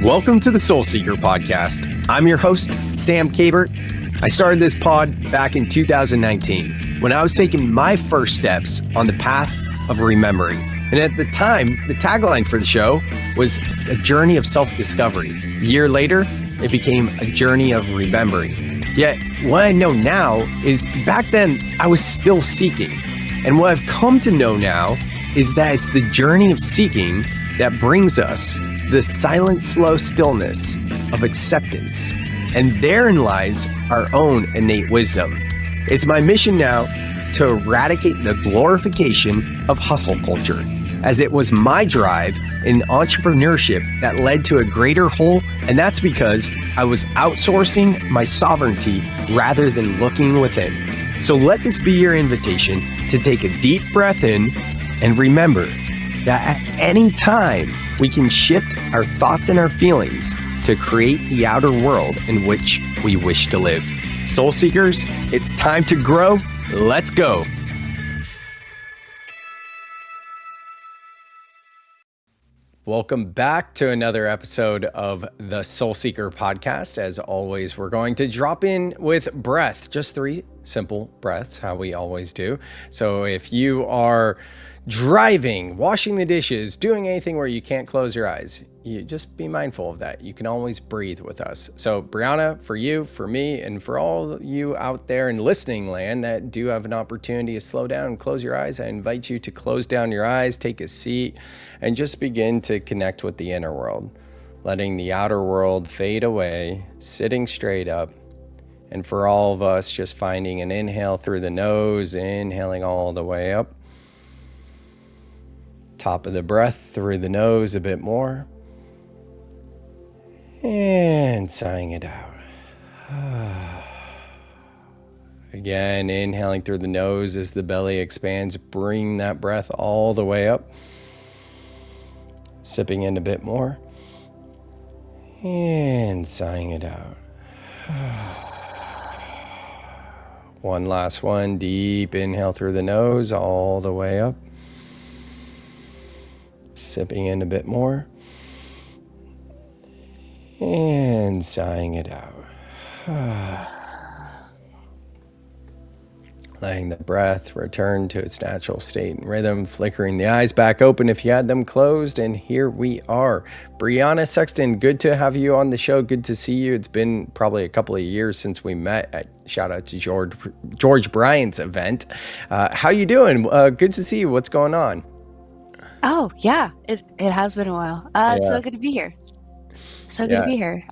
Welcome to the Soul Seeker podcast. I'm your host, Sam Kabert. I started this pod back in 2019 when I was taking my first steps on the path of remembering. And at the time, the tagline for the show was a journey of self-discovery. A year later, it became a journey of remembering. Yet, what I know now is back then, I was still seeking. And what I've come to know now is that it's the journey of seeking that brings us the silent, slow stillness of acceptance. And therein lies our own innate wisdom. It's my mission now to eradicate the glorification of hustle culture, as it was my drive in entrepreneurship that led to a greater whole, and that's because I was outsourcing my sovereignty rather than looking within. So let this be your invitation to take a deep breath in and remember that at any time we can shift our thoughts and our feelings to create the outer world in which we wish to live. Soul Seekers, it's time to grow. Let's go. Welcome back to another episode of the Soul Seeker podcast. As always, we're going to drop in with breath, just 3 simple breaths, how we always do. So if you are driving, washing the dishes, doing anything where you can't close your eyes, you just be mindful of that. You can always breathe with us. So Brianna, for you, for me, and for all you out there in listening land that do have an opportunity to slow down and close your eyes, I invite you to close down your eyes, take a seat, and just begin to connect with the inner world, letting the outer world fade away, sitting straight up. And for all of us, just finding an inhale through the nose, inhaling all the way up. Top of the breath through the nose a bit more. And sighing it out. Again, inhaling through the nose as the belly expands. Bring that breath all the way up. Sipping in a bit more. And sighing it out. One last one. Deep inhale through the nose all the way up. Sipping in a bit more. And sighing it out. Letting the breath return to its natural state and rhythm, flickering the eyes back open if you had them closed. And here we are. Brianna Sexton, good to have you on the show. Good to see you. It's been probably a couple of years since we met at shout out to George Bryant's event. How you doing? Good to see you. What's going on? Oh, yeah, it has been a while. It's so good to be here. Good to be here.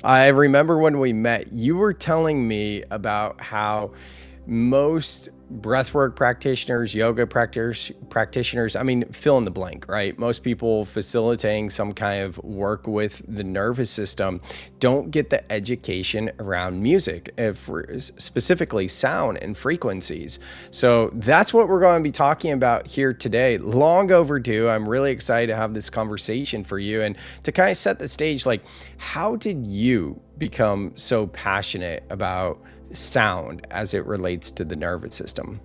I remember when we met, you were telling me about how most breathwork practitioners, yoga practitioners, I mean, fill in the blank, right? Most people facilitating some kind of work with the nervous system don't get the education around music, specifically sound and frequencies. So that's what we're going to be talking about here today. Long overdue. I'm really excited to have this conversation for you and to kind of set the stage. Like, how did you become so passionate about sound as it relates to the nervous system?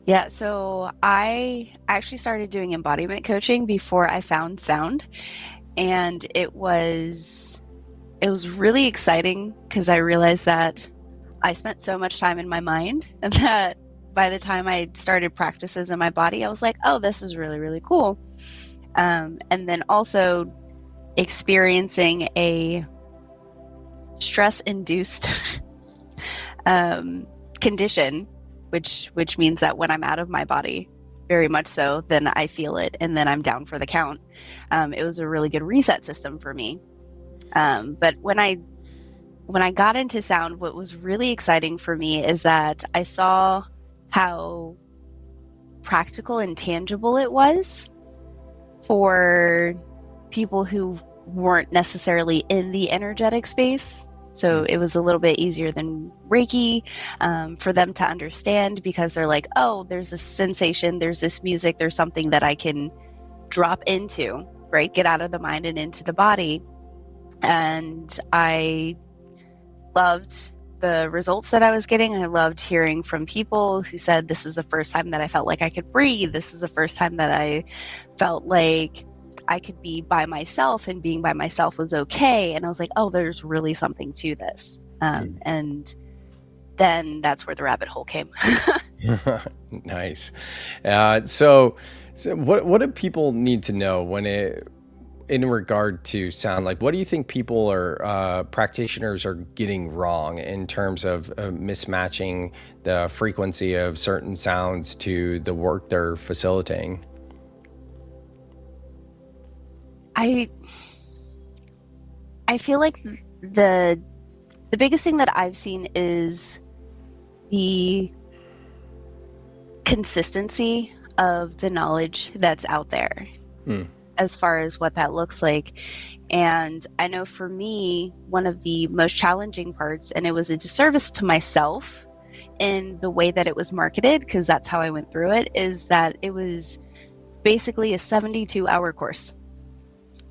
Yeah, so I actually started doing embodiment coaching before I found sound, and it was really exciting because I realized that I spent so much time in my mind, and that by the time I started practices in my body, I was like, oh, this is really, really cool. And then also experiencing a stress-induced condition, which means that when I'm out of my body, very much so, then I feel it, and then I'm down for the count. It was a really good reset system for me. But when I got into sound, what was really exciting for me is that I saw how practical and tangible it was for people who weren't necessarily in the energetic space. So it was a little bit easier than Reiki for them to understand, because they're like, oh, there's this sensation, there's this music, there's something that I can drop into, right? Get out of the mind and into the body. And I loved the results that I was getting. I loved hearing from people who said, this is the first time that I felt like I could breathe. This is the first time that I felt like I could be by myself, and being by myself was okay. And I was like, oh, there's really something to this. And then that's where the rabbit hole came. Nice. So what do people need to know in regard to sound? Like, what do you think people practitioners are getting wrong in terms of mismatching the frequency of certain sounds to the work they're facilitating? I feel like the biggest thing that I've seen is the consistency of the knowledge that's out there as far as what that looks like. And I know for me, one of the most challenging parts, and it was a disservice to myself in the way that it was marketed, because that's how I went through it, is that it was basically a 72-hour course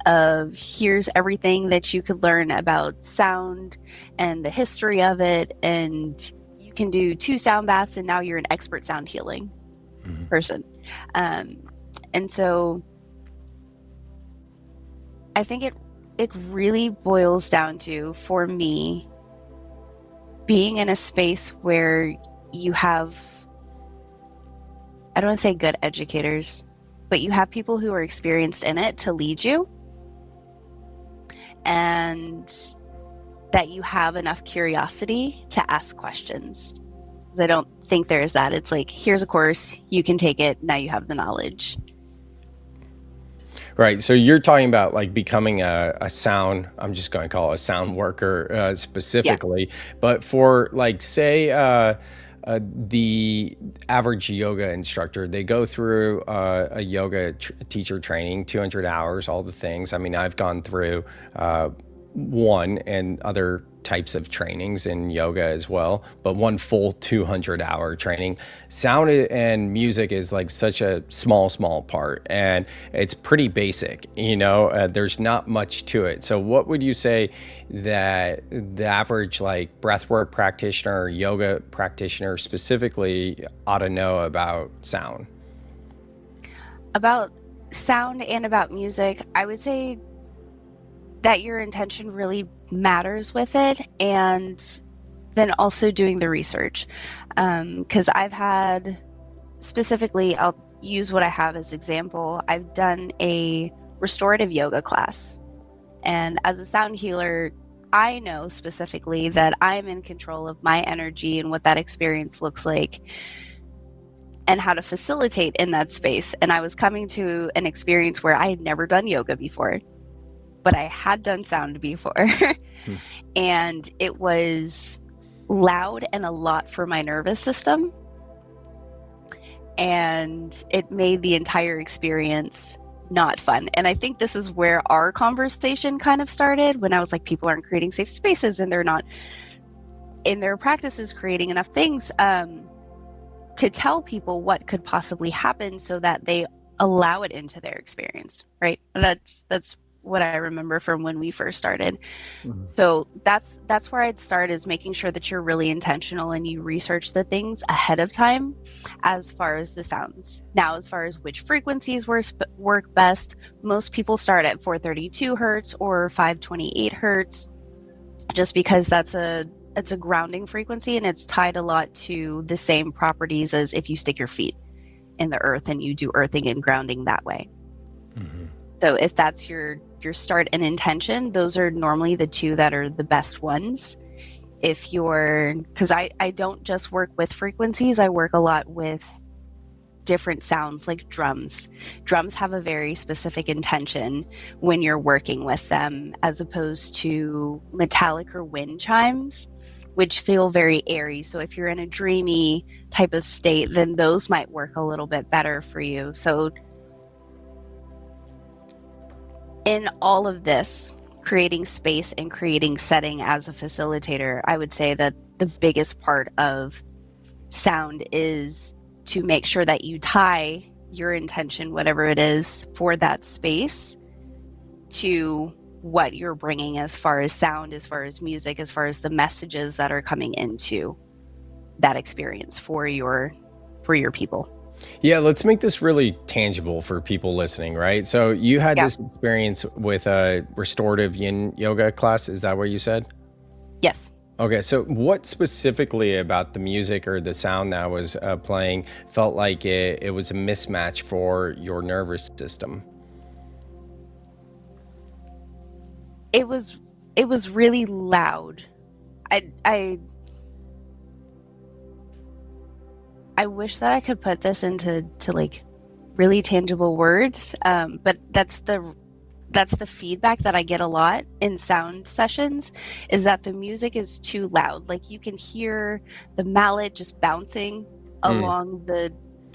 of here's everything that you could learn about sound and the history of it, and you can do 2 sound baths and now you're an expert sound healing person. And so I think it really boils down to, for me, being in a space where you have, I don't want to say good educators, but you have people who are experienced in it to lead you, and that you have enough curiosity to ask questions. Because I don't think there is that. It's like, here's a course, you can take it, now you have the knowledge. Right. So you're talking about like becoming a sound, I'm just going to call it a sound worker specifically. Yeah. But for like, say, the average yoga instructor, they go through a yoga teacher training, 200 hours, all the things. I mean, I've gone through one and other types of trainings in yoga as well, but one full 200-hour training. Sound and music is like such a small part, and it's pretty basic, there's not much to it. So what would you say that the average like breathwork practitioner or yoga practitioner specifically ought to know about sound? About sound and about music, I would say that your intention really matters with it, and then also doing the research. Because I've had, specifically, I'll use what I have as example. I've done a restorative yoga class, and as a sound healer, I know specifically that I'm in control of my energy and what that experience looks like and how to facilitate in that space. And I was coming to an experience where I had never done yoga before, but I had done sound before. And it was loud and a lot for my nervous system. And it made the entire experience not fun. And I think this is where our conversation kind of started, when I was like, people aren't creating safe spaces and they're not in their practices creating enough things to tell people what could possibly happen so that they allow it into their experience, right? That's what I remember from when we first started. So that's where I'd start, is making sure that you're really intentional and you research the things ahead of time as far as the sounds. Now, as far as which frequencies work best, most people start at 432 hertz or 528 hertz, just because it's a grounding frequency, and it's tied a lot to the same properties as if you stick your feet in the earth and you do earthing and grounding that way. So if that's your start and intention, those are normally the two that are the best ones. Because I don't just work with frequencies, I work a lot with different sounds, like drums. Drums have a very specific intention when you're working with them, as opposed to metallic or wind chimes, which feel very airy. So if you're in a dreamy type of state, then those might work a little bit better for you. So in all of this, creating space and creating setting as a facilitator, I would say that the biggest part of sound is to make sure that you tie your intention, whatever it is, for that space to what you're bringing as far as sound, as far as music, as far as the messages that are coming into that experience for your people. Yeah, let's make this really tangible for people listening, right? So you had Yeah. this experience with a restorative yin yoga class. Is that what you said? Yes. Okay, so what specifically about the music or the sound that was playing felt like it was a mismatch for your nervous system? It was really loud. I I wish that I could put this into like really tangible words. But that's the feedback that I get a lot in sound sessions, is that the music is too loud. Like you can hear the mallet just bouncing Mm, along the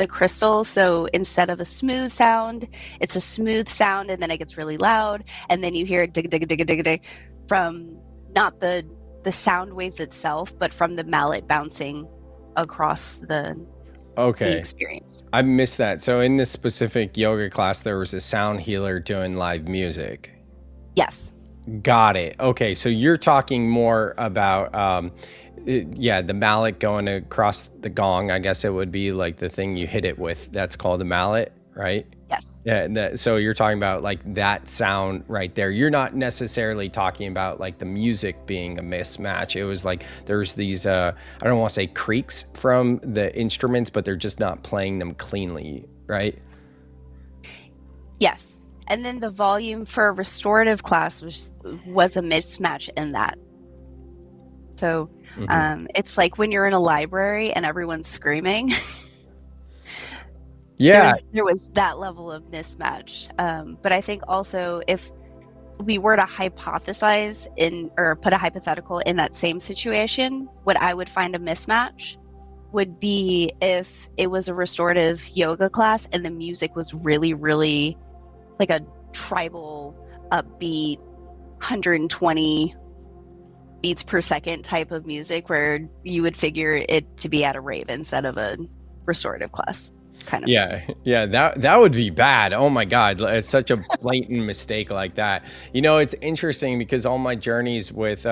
crystal. So instead of a smooth sound, it's a smooth sound and then it gets really loud and then you hear dig dig dig dig dig from not the sound waves itself, but from the mallet bouncing across the okay, experience. I missed that. So in this specific yoga class, there was a sound healer doing live music. Yes. Got it. Okay, so you're talking more about, yeah, the mallet going across the gong. I guess it would be like the thing you hit it with. That's called a mallet, right? Yes. Yeah. So you're talking about like that sound right there. You're not necessarily talking about like the music being a mismatch. It was like there's these, I don't want to say creaks from the instruments, but they're just not playing them cleanly, right? Yes. And then the volume for a restorative class was a mismatch in that. So Hmm. it's like when you're in a library and everyone's screaming. Yeah. There was that level of mismatch. But I think also if we were to hypothesize in or put a hypothetical in that same situation, what I would find a mismatch would be if it was a restorative yoga class and the music was really, really like a tribal, upbeat, 120 beats per second type of music where you would figure it to be at a rave instead of a restorative class kind of thing. Yeah, yeah, that would be bad. Oh my God, it's such a blatant mistake like that. You know, it's interesting because all my journeys with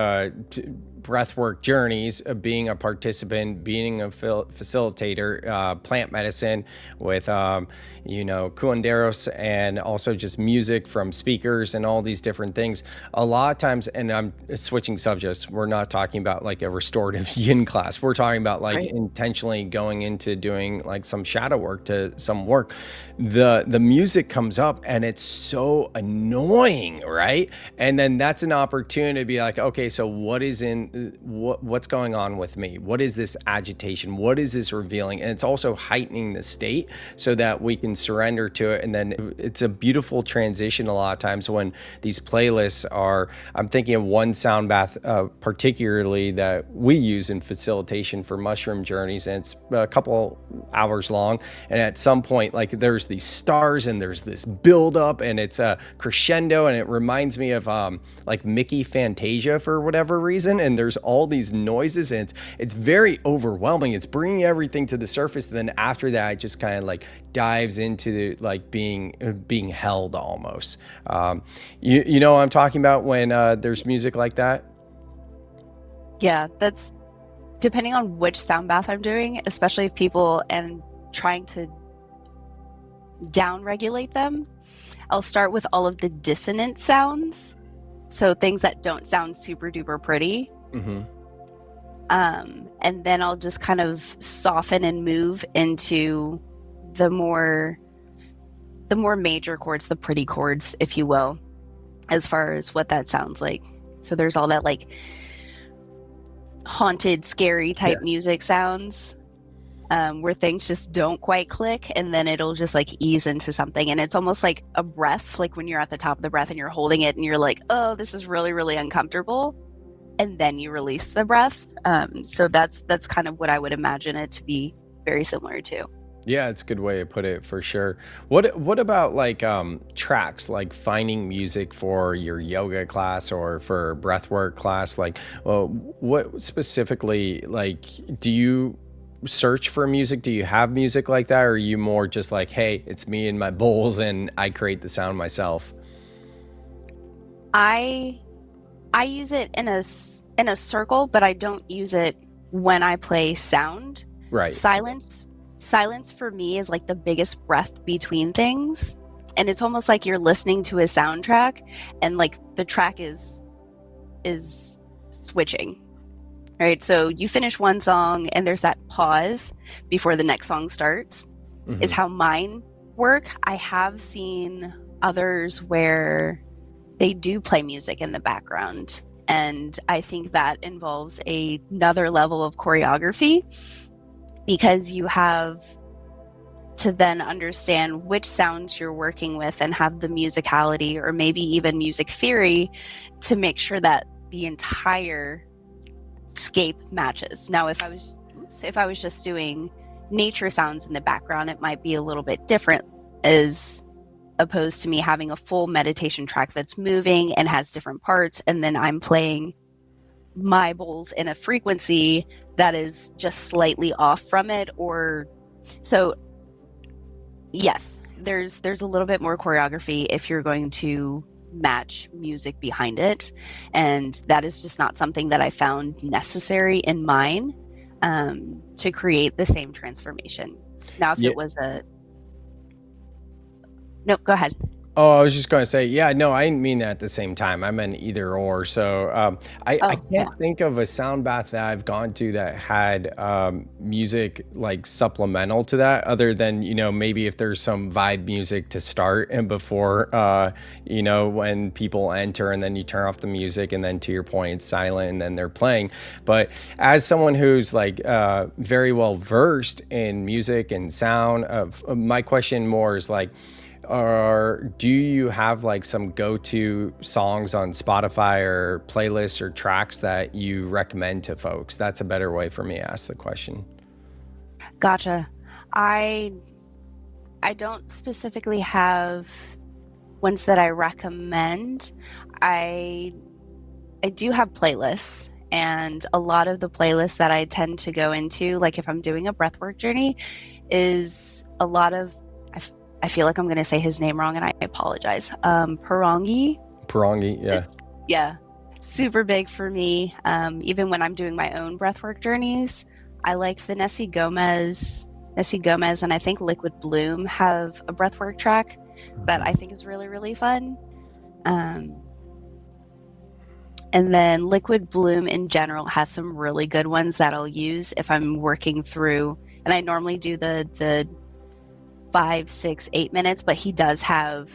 breathwork journeys, being a participant, being a facilitator, plant medicine with curanderos, and also just music from speakers and all these different things. A lot of times, and I'm switching subjects. We're not talking about like a restorative yin class. We're talking about like Right. intentionally going into doing like some shadow work to some work. The music comes up and it's so annoying, right? And then that's an opportunity to be like, okay, so what's going on with me? What is this agitation? What is this revealing? And it's also heightening the state so that we can surrender to it. And then it's a beautiful transition a lot of times when these playlists are, I'm thinking of one sound bath particularly that we use in facilitation for mushroom journeys, and it's a couple hours long. And at some point, like there's these stars and there's this build up and it's a crescendo, and it reminds me of like Mickey Fantasia for whatever reason. And there's all these noises and it's very overwhelming. It's bringing everything to the surface. And then after that, it just kind of like dives into like being held almost. You know what I'm talking about when there's music like that? Yeah, that's depending on which sound bath I'm doing, especially if people and trying to down regulate them. I'll start with all of the dissonant sounds. So things that don't sound super duper pretty. Hmm. And then I'll just kind of soften and move into the more major chords, the pretty chords, if you will, as far as what that sounds like. So there's all that like haunted, scary type music sounds, where things just don't quite click, and then it'll just like ease into something. And it's almost like a breath, like when you're at the top of the breath and you're holding it and you're like, oh, this is really, really uncomfortable. And then you release the breath. So that's kind of what I would imagine it to be very similar to. Yeah, it's a good way to put it for sure. What about like tracks, like finding music for your yoga class or for breathwork class? Like, well, what specifically, like, do you search for music? Do you have music like that? Or are you more just like, hey, it's me and my bowls and I create the sound myself? I use it in a circle, but I don't use it when I play sound. Right. Silence silence for me is like the biggest breath between things. And it's almost like you're listening to a soundtrack and like the track is switching. Right? So you finish one song and there's that pause before the next song starts. Is how mine work. I have seen others where they do play music in the background. And I think that involves another level of choreography, because you have to then understand which sounds you're working with and have the musicality or maybe even music theory to make sure that the entire scape matches. Now, if I was just doing nature sounds in the background, it might be a little bit different, as opposed to me having a full meditation track that's moving and has different parts, and then I'm playing my bowls in a frequency that is just slightly off from it. Or so yes, there's a little bit more choreography if you're going to match music behind it, and that is just not something that I found necessary in mine to create the same transformation. Now, if it was no, go ahead. Oh, I was just going to say, yeah, no, I didn't mean that at the same time. I meant either or. So I can't think of a sound bath that I've gone to that had music like supplemental to that, other than, maybe if there's some vibe music to start and before, when people enter, and then you turn off the music, and then to your point, it's silent and then they're playing. But as someone who's like very well versed in music and sound, my question more is like, or do you have like some go-to songs on Spotify or playlists or tracks that you recommend to folks? That's a better way for me to ask the question. Gotcha. I don't specifically have ones that I recommend. I do have playlists, and a lot of the playlists that I tend to go into, like if I'm doing a breathwork journey, is a lot of, I feel like I'm going to say his name wrong and I apologize. Parangi, yeah. Yeah. Super big for me. Even when I'm doing my own breathwork journeys, I like the Nessie Gomez, and I think Liquid Bloom have a breathwork track that I think is really, really fun. And then Liquid Bloom in general has some really good ones that I'll use if I'm working through, and I normally do the 5, 6, 8 minutes, but he does have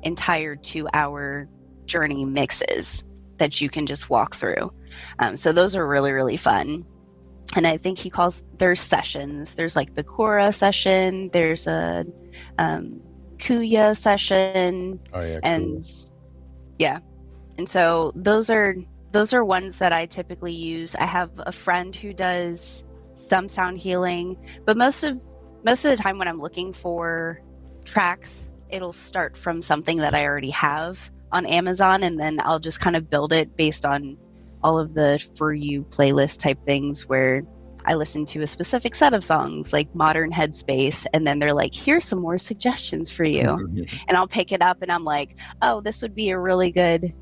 entire 2-hour journey mixes that you can just walk through. So those are really, really fun. And I think he calls, there's sessions. There's like the Kora session. There's a Kuya session. Oh yeah, and yeah. And so those are ones that I typically use. I have a friend who does some sound healing, but most of the time when I'm looking for tracks, it'll start from something that I already have on Amazon, and then I'll just kind of build it based on all of the For You playlist type things where I listen to a specific set of songs like Modern Headspace, and then they're like, here's some more suggestions for you. And I'll pick it up and I'm like, oh, this would be a really good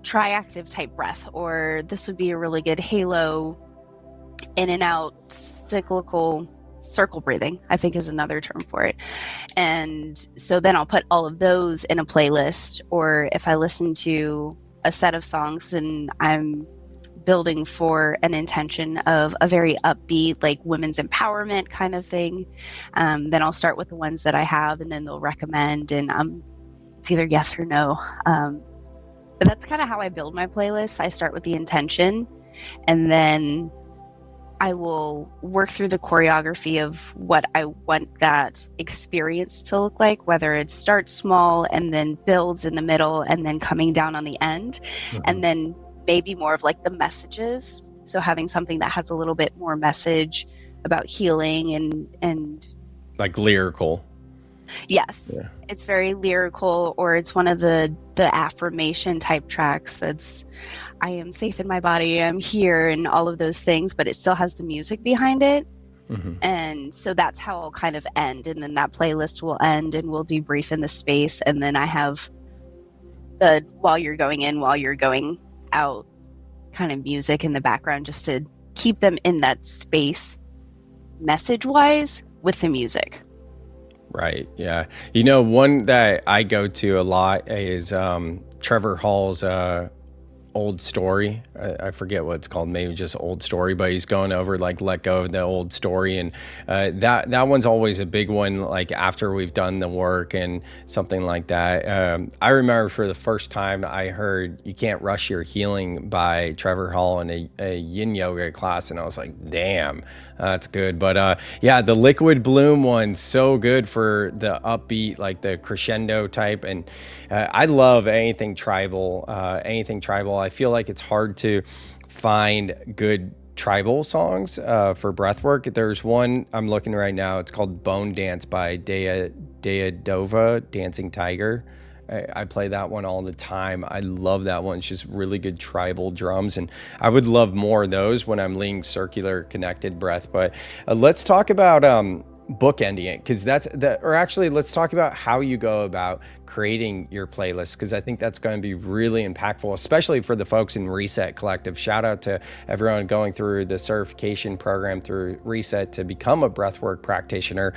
triactive type breath, or this would be a really good halo in and out cyclical circle breathing, I think is another term for it. And so then I'll put all of those in a playlist, or if I listen to a set of songs and I'm building for an intention of a very upbeat, like women's empowerment kind of thing, then I'll start with the ones that I have, and then they'll recommend, and it's either yes or no. But that's kind of how I build my playlists. I start with the intention, and then I will work through the choreography of what I want that experience to look like, whether it starts small and then builds in the middle and then coming down on the end, and then maybe more of like the messages. So having something that has a little bit more message about healing and like lyrical. Yes, yeah. It's very lyrical, or it's one of the affirmation type tracks that's, I am safe in my body, I'm here, and all of those things, but it still has the music behind it. And so that's how I'll kind of end, and then that playlist will end and we'll debrief in the space, and then I have the while you're going in, while you're going out kind of music in the background, just to keep them in that space message wise with the music. Right. Yeah. You know, one that I go to a lot is Trevor Hall's Old Story. I forget what it's called, maybe just Old Story, but he's going over like let go of the old story, and that one's always a big one. Like after we've done the work and something like that. I remember for the first time I heard "You Can't Rush Your Healing" by Trevor Hall in a yin yoga class, and I was like, damn. That's good. But yeah, the Liquid Bloom one's so good for the upbeat, like the crescendo type. And I love anything tribal. I feel like it's hard to find good tribal songs for breathwork. There's one I'm looking right now. It's called Bone Dance by Dova, Dancing Tiger. I play that one all the time. I love that one. It's just really good tribal drums, and I would love more of those when I'm leading circular connected breath. But let's talk about bookending it, because let's talk about how you go about creating your playlist, because I think that's going to be really impactful, especially for the folks in Reset Collective. Shout out to everyone going through the certification program through Reset to become a breathwork practitioner.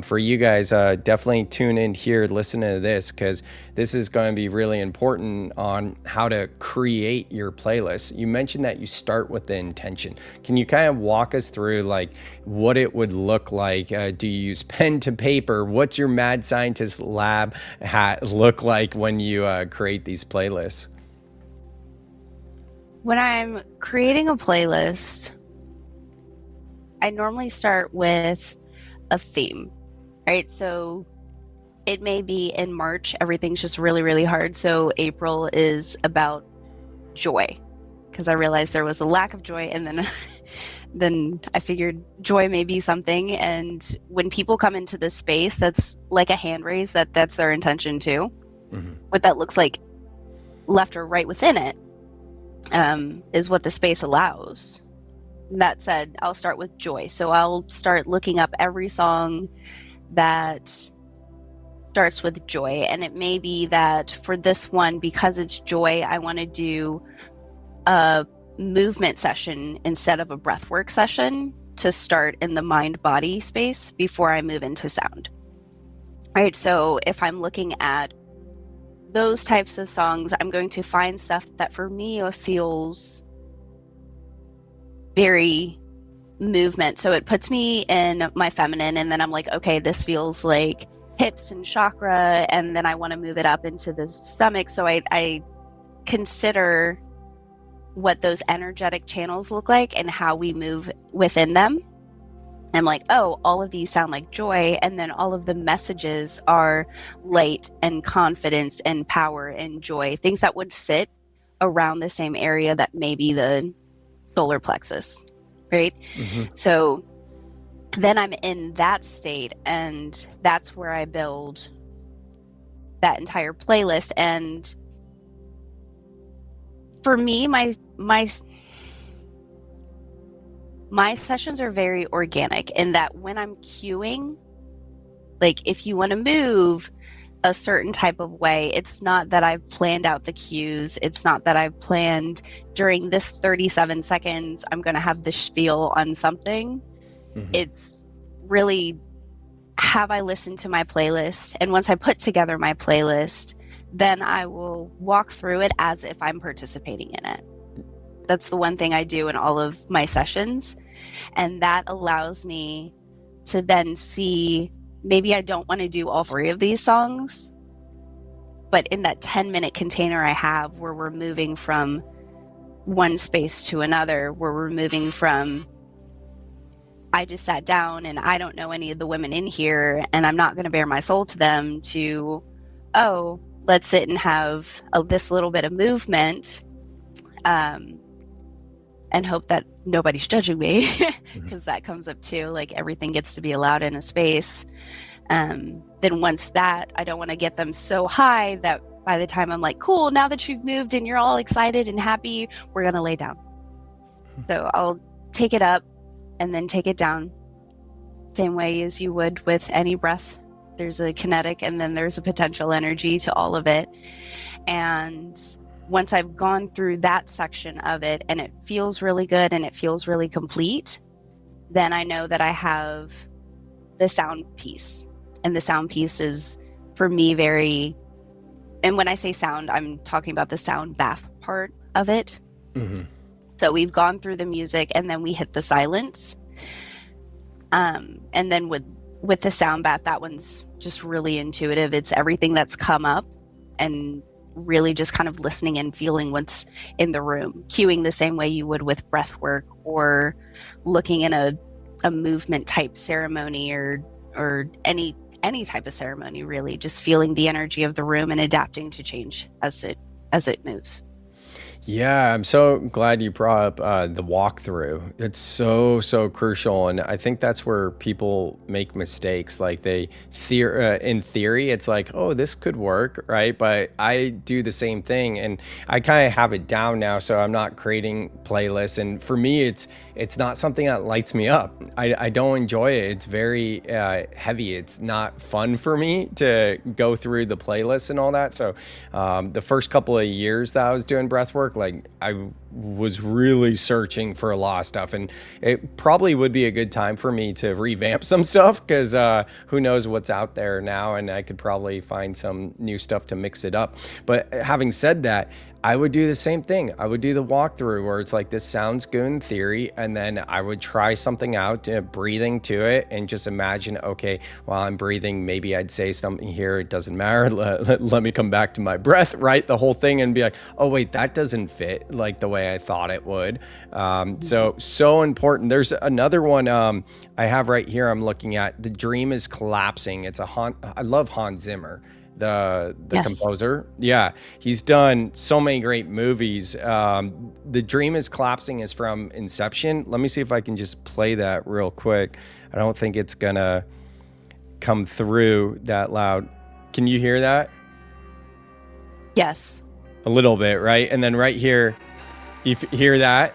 For you guys, definitely tune in here, listen to this, because this is going to be really important on how to create your playlist. You mentioned that you start with the intention. Can you kind of walk us through like what it would look like? Do you use pen to paper? What's your mad scientist lab hat look like when you create these playlists? When I'm creating a playlist, I normally start with a theme, right? So it may be in March, everything's just really, really hard. So April is about joy, because I realized there was a lack of joy, and then I figured joy may be something. And when people come into this space, that's like a hand raise, that's their intention too. Mm-hmm. What that looks like left or right within it is what the space allows. That said, I'll start with joy. So I'll start looking up every song that starts with joy. And it may be that for this one, because it's joy, I want to do a movement session instead of a breathwork session to start in the mind-body space before I move into sound. Right. So if I'm looking at those types of songs, I'm going to find stuff that for me feels very movement. So it puts me in my feminine, and then I'm like, okay, this feels like hips and chakra, and then I want to move it up into the stomach. So I consider what those energetic channels look like and how we move within them. I'm like, oh, all of these sound like joy, and then all of the messages are light and confidence and power and joy, things that would sit around the same area that may be the solar plexus, right? Mm-hmm. So then I'm in that state, and that's where I build that entire playlist. And for me, my sessions are very organic in that when I'm cueing, like if you want to move a certain type of way, it's not that I've planned out the cues. It's not that I've planned during this 37 seconds, I'm going to have this spiel on something. Mm-hmm. It's really, have I listened to my playlist? And once I put together my playlist, then I will walk through it as if I'm participating in it. That's the one thing I do in all of my sessions. And that allows me to then see, maybe I don't want to do all three of these songs, but in that 10-minute container I have where we're moving from one space to another, where we're moving from, I just sat down and I don't know any of the women in here and I'm not going to bare my soul to them, to, oh, let's sit and have this little bit of movement and hope that nobody's judging me, because that comes up too, like everything gets to be allowed in a space. Then once that, I don't want to get them so high that by the time I'm like, cool, now that you've moved and you're all excited and happy, we're going to lay down. So I'll take it up and then take it down, same way as you would with any breath. There's a kinetic and then there's a potential energy to all of it. And once I've gone through that section of it and it feels really good and it feels really complete, then I know that I have the sound piece. And the sound piece is, for me, very, and when I say sound, I'm talking about the sound bath part of it. Mm-hmm. So we've gone through the music and then we hit the silence. And then with the sound bath, that one's just really intuitive. It's everything that's come up and really just kind of listening and feeling what's in the room, cueing the same way you would with breath work or looking in a movement type ceremony or any type of ceremony, really just feeling the energy of the room and adapting to change as it moves. Yeah, I'm so glad you brought up the walkthrough. It's so crucial, and I think that's where people make mistakes. Like in theory, it's like, oh, this could work, right? But I do the same thing, and I kind of have it down now, so I'm not creating playlists. And for me, it's not something that lights me up. I don't enjoy it. It's very heavy. It's not fun for me to go through the playlists and all that. So the first couple of years that I was doing breath work, like I was really searching for a lot of stuff, and it probably would be a good time for me to revamp some stuff because who knows what's out there now, and I could probably find some new stuff to mix it up. But having said that, I would do the same thing. I would do the walkthrough where it's like, this sounds good in theory. And then I would try something out, breathing to it, and just imagine, okay, while I'm breathing, maybe I'd say something here. It doesn't matter. Let me come back to my breath, right? The whole thing, and be like, oh, wait, that doesn't fit like the way I thought it would. So important. There's another one I have right here I'm looking at. The Dream is Collapsing. It's I love Hans Zimmer, the Yes. composer. Yeah, he's done so many great movies. The Dream is Collapsing is from Inception. Let me see if I can just play that real quick. I don't think it's gonna come through that loud. Can you hear that? Yes. A little bit, right? And then right here, you hear that?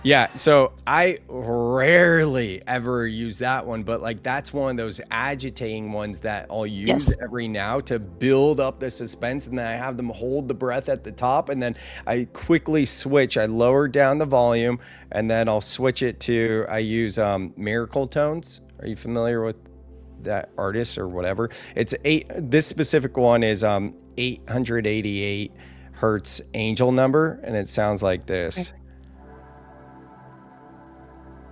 Yeah, so I rarely ever use that one, but like that's one of those agitating ones that I'll use Yes. every now to build up the suspense, and then I have them hold the breath at the top, and then I quickly switch. I lower down the volume, and then I'll switch it to, I use Miracle Tones. Are you familiar with that artist or whatever? This specific one is 888 hertz angel number, and it sounds like this. Okay.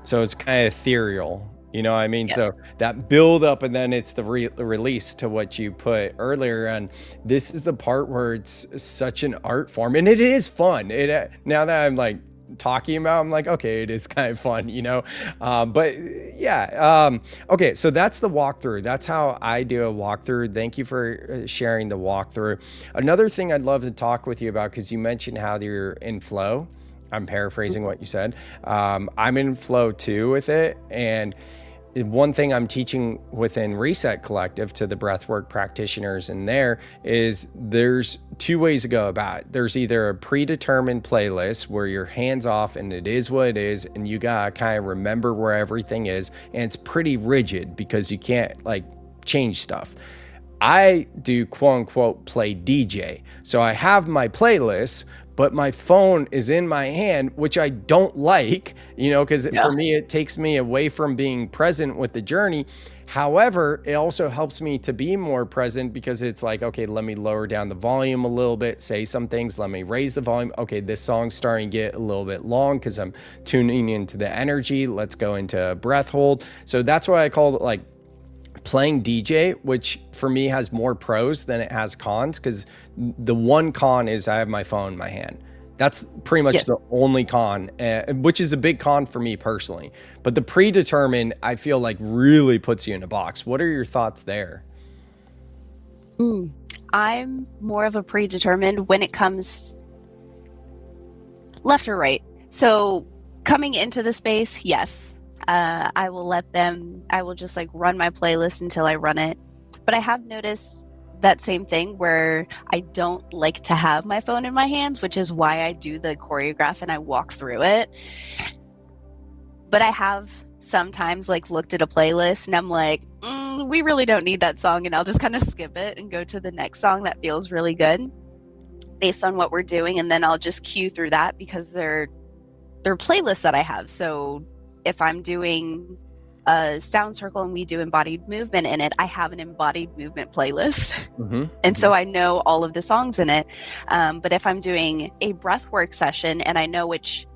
So it's kind of ethereal, you know what I mean? Yes. So that build up, and then it's the release to what you put earlier. And this is the part where it's such an art form, and it is fun. Now that I'm like talking about, I'm like, okay, it is kind of fun, you know? But yeah. Okay. So that's the walkthrough. That's how I do a walkthrough. Thank you for sharing the walkthrough. Another thing I'd love to talk with you about, because you mentioned how you're in flow. I'm paraphrasing what you said. I'm in flow too with it. And one thing I'm teaching within Reset Collective to the breathwork practitioners in there is there's two ways to go about it. There's either a predetermined playlist where you're hands off and it is what it is, and you gotta kind of remember where everything is, and it's pretty rigid because you can't like change stuff. I do quote unquote play DJ. So I have my playlists, but my phone is in my hand, which I don't like, you know, because for me, it takes me away from being present with the journey. However, it also helps me to be more present because it's like, okay, let me lower down the volume a little bit, say some things, let me raise the volume. Okay, this song's starting to get a little bit long because I'm tuning into the energy. Let's go into breath hold. So that's why I call it like playing DJ, which for me has more pros than it has cons, because the one con is I have my phone in my hand. That's pretty much the only con, which is a big con for me personally. But the predetermined, I feel like really puts you in a box. What are your thoughts there? I'm more of a predetermined when it comes left or right. So coming into the space, yes. I will just like run my playlist until I run it. But I have noticed that same thing where I don't like to have my phone in my hands, which is why I do the choreograph and I walk through it. But I have sometimes like looked at a playlist and I'm like, we really don't need that song. And I'll just kind of skip it and go to the next song that feels really good based on what we're doing. And then I'll just cue through that because they're playlists that I have. So if I'm doing a sound circle and we do embodied movement in it, I have an embodied movement playlist. And so I know all of the songs in it. But if I'm doing a breathwork session and I know which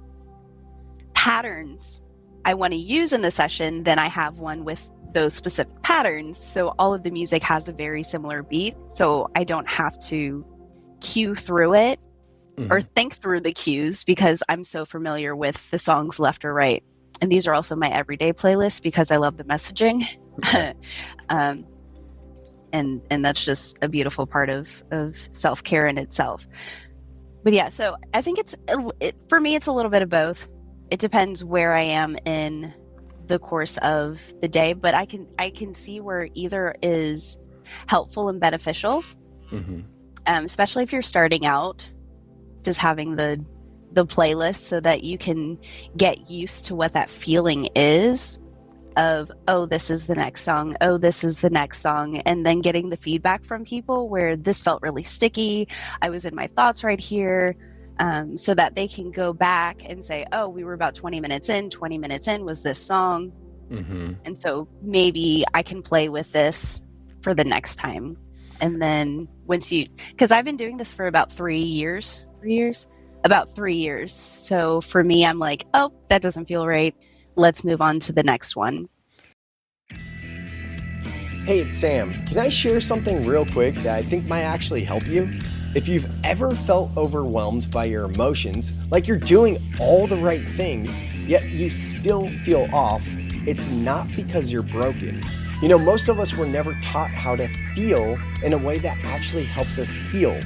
patterns I want to use in the session, then I have one with those specific patterns. So all of the music has a very similar beat. So I don't have to cue through it or think through the cues because I'm so familiar with the songs left or right. And these are also my everyday playlists because I love the messaging. And that's just a beautiful part of self-care in itself. But yeah, so I think for me, it's a little bit of both. It depends where I am in the course of the day, but I can see where either is helpful and beneficial, especially if you're starting out, just having the playlist so that you can get used to what that feeling is of, oh, this is the next song, oh, this is the next song, and then getting the feedback from people where this felt really sticky, I was in my thoughts right here, so that they can go back and say, oh, we were about 20 minutes in was this song, and so maybe I can play with this for the next time. And then because I've been doing this for about 3 years, so for me, I'm like, oh, that doesn't feel right, let's move on to the next one. Hey, it's Sam. Can I share something real quick that I think might actually help you? If you've ever felt overwhelmed by your emotions, like you're doing all the right things, yet you still feel off, it's not because you're broken. You know, most of us were never taught how to feel in a way that actually helps us heal.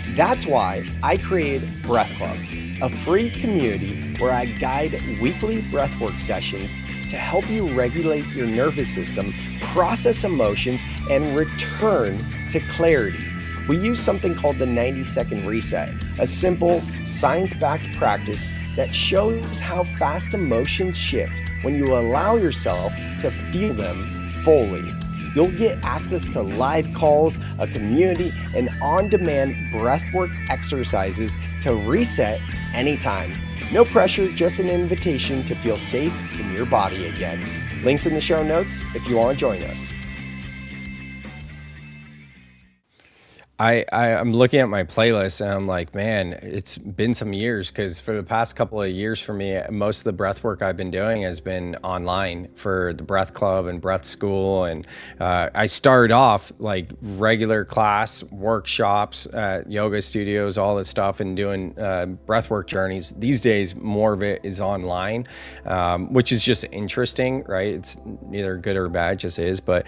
That's why I created Breath Club, a free community where I guide weekly breathwork sessions to help you regulate your nervous system, process emotions, and return to clarity. We use something called the 90-second reset, a simple, science-backed practice that shows how fast emotions shift when you allow yourself to feel them fully. You'll get access to live calls, a community, and on-demand breathwork exercises to reset anytime. No pressure, just an invitation to feel safe in your body again. Links in the show notes if you want to join us. I'm looking at my playlist and I'm like, man, it's been some years, because for the past couple of years for me, most of the breath work I've been doing has been online for the breath club and breath school. And I started off like regular class workshops at yoga studios, all this stuff, and doing breath work journeys. These days, more of it is online, which is just interesting, right? It's neither good or bad, it just is. But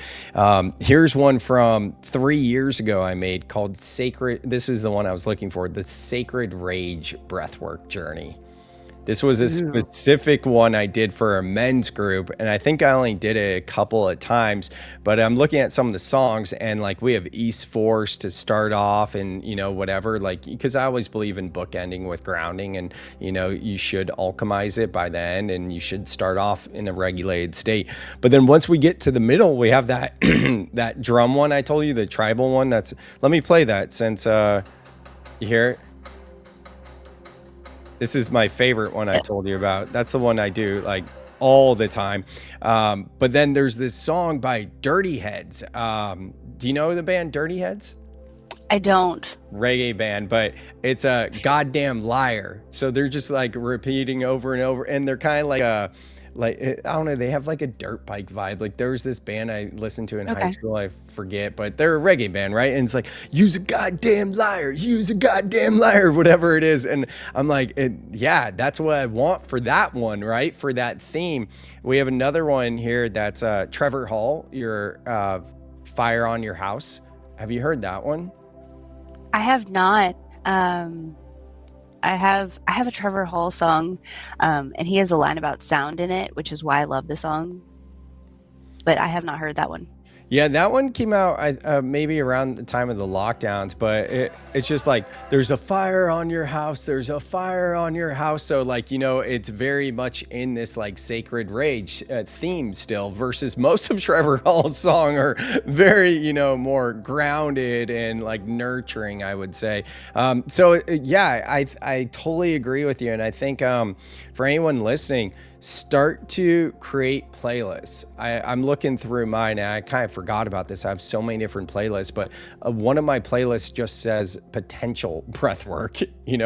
here's one from 3 years ago I made called Sacred. This is the one I was looking for, the Sacred Rage Breathwork Journey. This was a specific one I did for a men's group, and I think I only did it a couple of times, but I'm looking at some of the songs, and like we have East Force to start off, and you know, whatever, like, because I always believe in bookending with grounding, and you know, you should alchemize it by the end, and you should start off in a regulated state. But then once we get to the middle, we have that that drum one I told you, the tribal one. Let me play that since you hear it. This is my favorite one I told you about. That's the one I do like all the time. But then there's this song by Dirty Heads. Do you know the band Dirty Heads? I don't. Reggae band, but it's a goddamn liar. So they're just like repeating over and over, and they're kind of like I don't know, they have like a dirt bike vibe. Like there was this band I listened to in high school, I forget, but they're a reggae band, right? And it's like, use a goddamn liar, whatever it is. And I'm like, yeah, that's what I want for that one, right? For that theme. We have another one here that's Trevor Hall, your Fire on Your House. Have you heard that one? I have not. I have a Trevor Hall song, and he has a line about sound in it, which is why I love the song. But I have not heard that one. Yeah, that one came out maybe around the time of the lockdowns, but it's just like, there's a fire on your house, there's a fire on your house. So like, you know, it's very much in this like sacred rage theme still, versus most of Trevor Hall's song are very, you know, more grounded and like nurturing, I would say. So yeah, I totally agree with you. And I think for anyone listening, start to create playlists. I'm looking through mine, and I kind of forgot about this. I have so many different playlists, but one of my playlists just says potential breath work,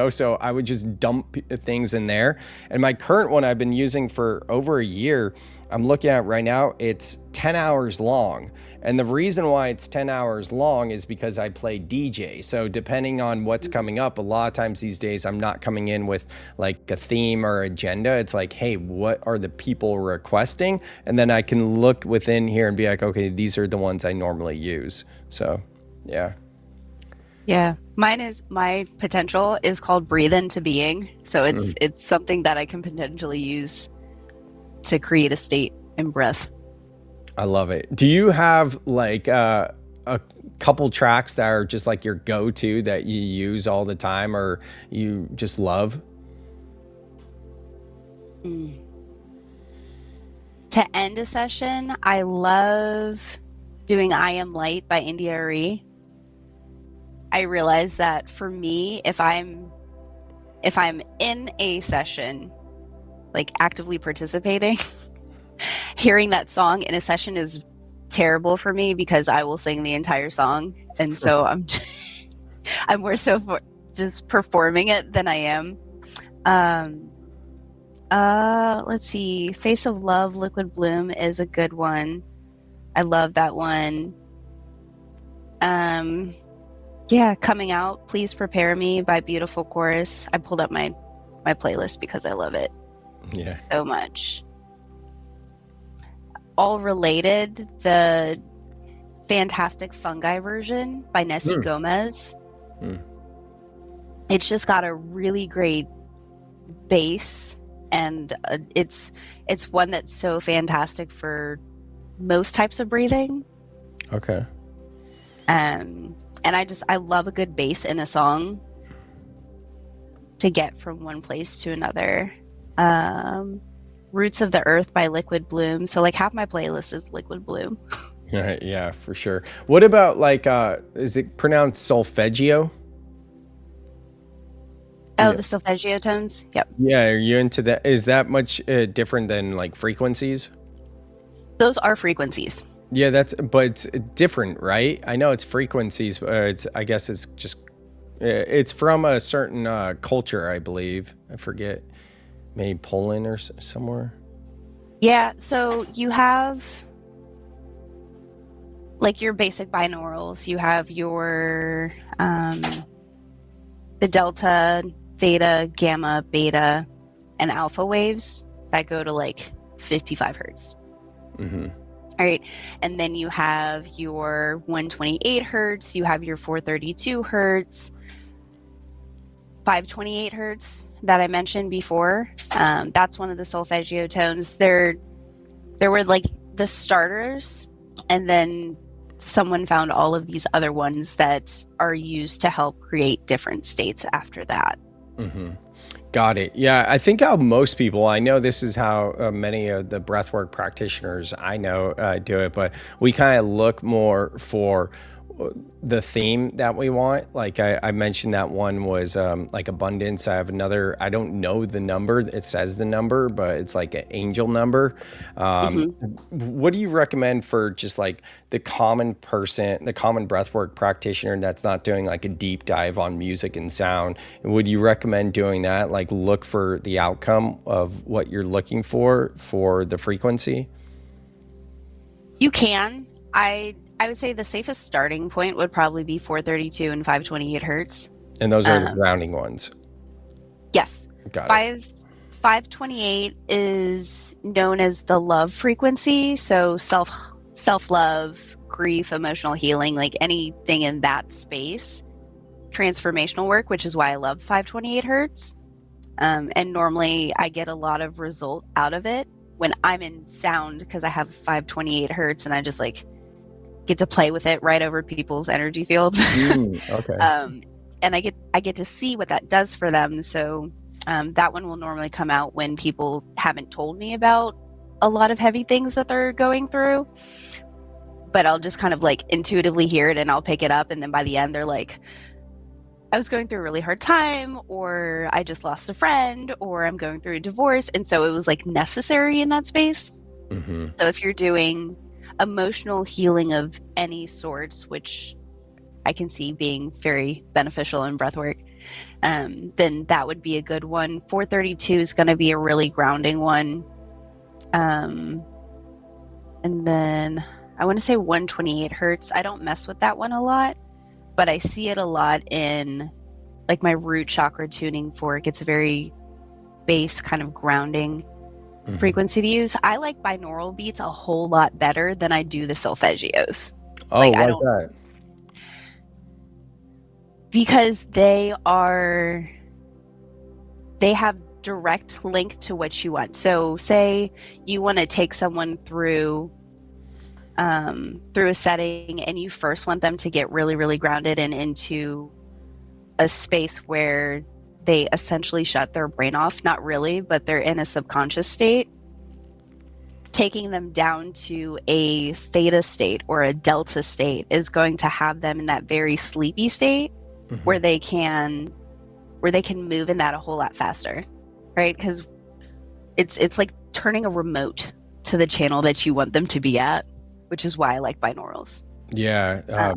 so I would just dump things in there. And my current one I've been using for over a year, I'm looking at right now, it's 10 hours long. And the reason why it's 10 hours long is because I play DJ. So depending on what's coming up, a lot of times these days, I'm not coming in with like a theme or agenda. It's like, hey, what are the people requesting? And then I can look within here and be like, okay, these are the ones I normally use. So, yeah. Yeah. My potential is called Breathe Into Being. So it's something that I can potentially use to create a state in breath. I love it. Do you have like a couple tracks that are just like your go-to that you use all the time or you just love? To end a session, I love doing I Am Light by India Arie. I realize that for me, if I'm in a session, like actively participating, hearing that song in a session is terrible for me because I will sing the entire song, and so I'm more so for just performing it than I am. Let's see. Face of Love, Liquid Bloom is a good one. I love that one. Yeah, Coming Out, Please Prepare Me by Beautiful Chorus. I pulled up my playlist because I love it so much. All related, the Fantastic Fungi version by Nessie Gomez. It's just got a really great bass, and it's one that's so fantastic for most types of breathing. Okay. And I love a good bass in a song to get from one place to another. Roots of the Earth by Liquid Bloom. So like half my playlist is Liquid Bloom. Yeah, for sure. What about like, is it pronounced solfeggio? Oh, the solfeggio tones? Yep. Yeah, are you into that? Is that much different than like frequencies? Those are frequencies. Yeah, but it's different, right? I know it's frequencies, but I guess it's just, it's from a certain culture, I believe. I forget, maybe Poland or somewhere. Yeah, so you have like your basic binaurals. You have your, the delta, theta, gamma, beta, and alpha waves that go to like 55 hertz. All right. And then you have your 128 hertz, you have your 432 hertz, 528 hertz that I mentioned before. That's one of the solfeggio tones. There were like the starters, and then someone found all of these other ones that are used to help create different states after that. Got it. Yeah, I think how most people, I know this is how many of the breathwork practitioners I know do it, but we kind of look more for the theme that we want. Like I mentioned that one was like abundance. I have another, I don't know the number. It says the number, but it's like an angel number. What do you recommend for just like the common person, the common breathwork practitioner that's not doing like a deep dive on music and sound? Would you recommend doing that? Like look for the outcome of what you're looking for the frequency? You can. I would say the safest starting point would probably be 432 and 528 hertz. And those are the grounding ones? Yes. Got it. 528 is known as the love frequency. So self-love, grief, emotional healing, like anything in that space. Transformational work, which is why I love 528 hertz. And normally I get a lot of result out of it when I'm in sound, because I have 528 hertz and I just like get to play with it right over people's energy fields. Okay. And I get to see what that does for them. So that one will normally come out when people haven't told me about a lot of heavy things that they're going through, but I'll just kind of like intuitively hear it and I'll pick it up, and then by the end they're like, I was going through a really hard time, or I just lost a friend, or I'm going through a divorce. And so it was like necessary in that space. Mm-hmm. So if you're doing emotional healing of any sorts, which I can see being very beneficial in breathwork, then that would be a good one. 432 is going to be a really grounding one. And then I want to say 128 hertz. I don't mess with that one a lot, but I see it a lot in like my root chakra tuning fork. It's a very bass kind of grounding frequency to use. I like binaural beats a whole lot better than I do the solfeggios. Oh, like, why is that? Because they have direct link to what you want. So say you want to take someone through a setting, and you first want them to get really, really grounded and into a space where they essentially shut their brain off. Not really, but they're in a subconscious state. Taking them down to a theta state or a delta state is going to have them in that very sleepy state where they can move in that a whole lot faster, right? Because it's like turning a remote to the channel that you want them to be at, which is why I like binaurals. Yeah,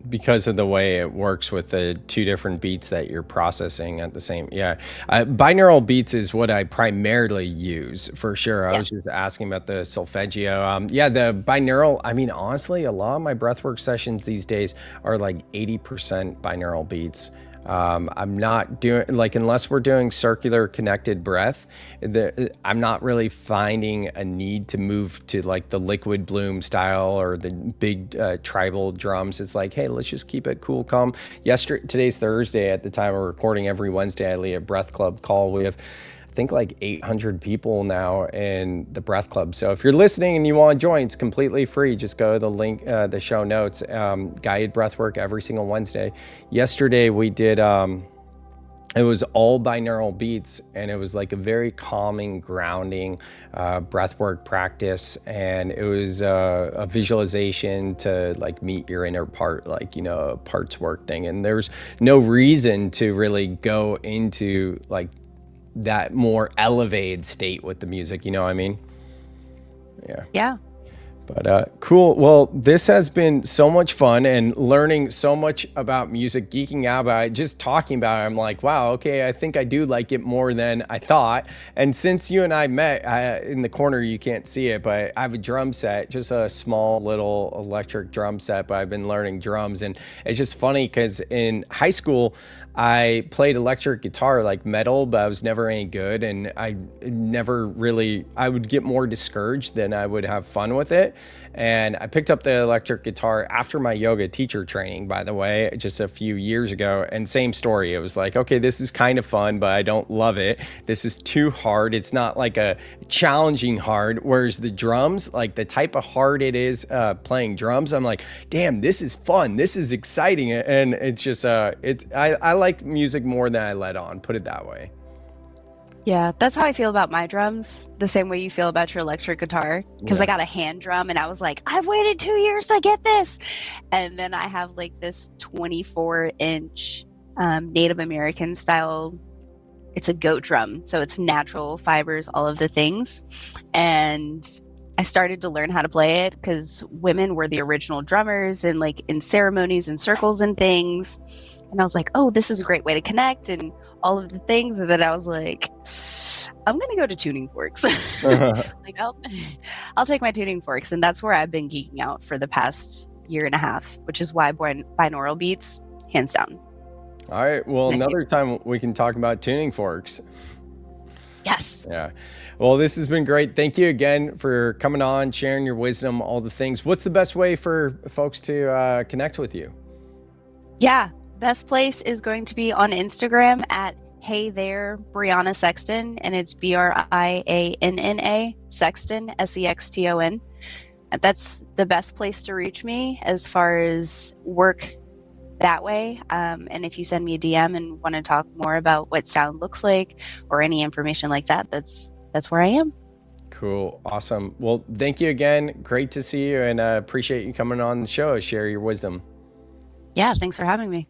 because of the way it works with the two different beats that you're processing at the same. Yeah, binaural beats is what I primarily use for sure. I was just asking about the solfeggio. Yeah, the binaural. I mean, honestly, a lot of my breathwork sessions these days are like 80% binaural beats. I'm not doing like, unless we're doing circular connected breath, I'm not really finding a need to move to like the liquid bloom style or the big tribal drums. It's like, hey, let's just keep it cool, calm. Today's Thursday. At the time of recording, every Wednesday I lead a breath club call. We have, I think, like 800 people now in the breath club. So if you're listening and you want to join, it's completely free. Just go to the link, the show notes, guided breathwork every single Wednesday. Yesterday we did, it was all binaural beats, and it was like a very calming, grounding breathwork practice. And it was a visualization to like meet your inner part, like, you know, a parts work thing. And there's no reason to really go into like that more elevated state with the music, you know what I mean? Yeah. But cool. Well, this has been so much fun, and learning so much about music, geeking out about it, just talking about it. I'm like, wow, okay, I think I do like it more than I thought. And since you and I met, in the corner, you can't see it, but I have a drum set, just a small little electric drum set, but I've been learning drums. And it's just funny because in high school, I played electric guitar, like metal, but I was never any good. And I would get more discouraged than I would have fun with it. And I picked up the electric guitar after my yoga teacher training, by the way, just a few years ago. And same story. It was like, okay, this is kind of fun, but I don't love it. This is too hard. It's not like a challenging hard. Whereas the drums, like the type of hard it is playing drums, I'm like, damn, this is fun. This is exciting. And it's just, I like music more than I let on, put it that way. Yeah, that's how I feel about my drums. The same way you feel about your electric guitar. Because I got a hand drum, and I was like, I've waited 2 years to get this. And then I have like this 24-inch Native American style. It's a goat drum. So it's natural fibers, all of the things. And I started to learn how to play it because women were the original drummers, and like in ceremonies and circles and things. And I was like, oh, this is a great way to connect and all of the things. And then I was like, I'm going to go to tuning forks. Like, I'll take my tuning forks. And that's where I've been geeking out for the past year and a half, which is why binaural beats, hands down. All right. Well, another time we can talk about tuning forks. Yes. Yeah. Well, this has been great. Thank you again for coming on, sharing your wisdom, all the things. What's the best way for folks to connect with you? Yeah. Best place is going to be on Instagram at Hey There Brianna Sexton, and it's Brianna Sexton, Sexton. That's the best place to reach me as far as work that way. And if you send me a DM and want to talk more about what sound looks like or any information like that, that's where I am. Cool. Awesome. Well, thank you again. Great to see you, and appreciate you coming on the show to share your wisdom. Yeah. Thanks for having me.